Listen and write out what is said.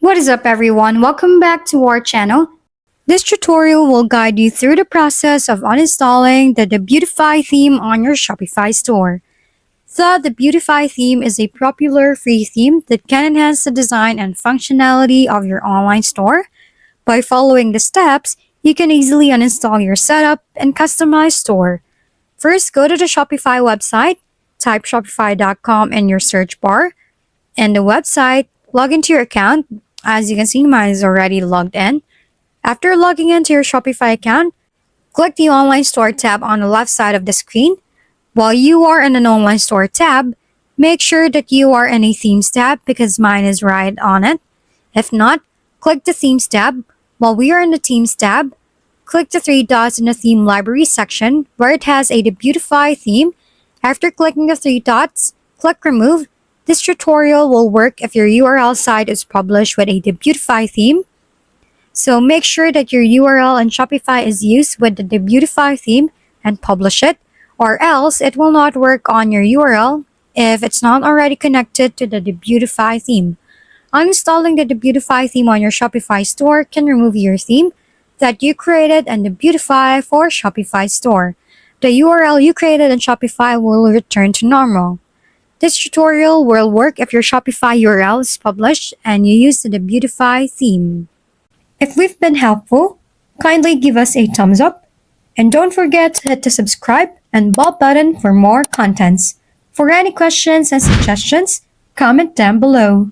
What is up everyone? Welcome back to our channel. This tutorial will guide you through the process of uninstalling the Debutify theme on your Shopify store. The Debutify theme is a popular free theme that can enhance the design and functionality of your online store. By following the steps, you can easily uninstall your setup and customize store. First, go to the Shopify website, type shopify.com in your search bar, and the website, log into your account. As you can see, mine is already logged in. After logging into your Shopify account, click the Online Store tab on the left side of the screen. While you are in an Online Store tab, make sure that you are in a Themes tab because mine is right on it. If not, click the Themes tab. While we are in the Themes tab, click the three dots in the Theme Library section where it has a Debutify theme. After clicking the three dots, click Remove. This tutorial will work if your URL site is published with a Debutify theme. So make sure that your URL in Shopify is used with the Debutify theme and publish it, or else it will not work on your URL if it's not already connected to the Debutify theme. Uninstalling the Debutify theme on your Shopify store can remove your theme that you created and Debutify for Shopify store. The URL you created in Shopify will return to normal. This tutorial will work if your Shopify URL is published and you use the Debutify theme. If we've been helpful, kindly give us a thumbs up and don't forget to hit the subscribe and bell button for more contents. For any questions and suggestions, comment down below.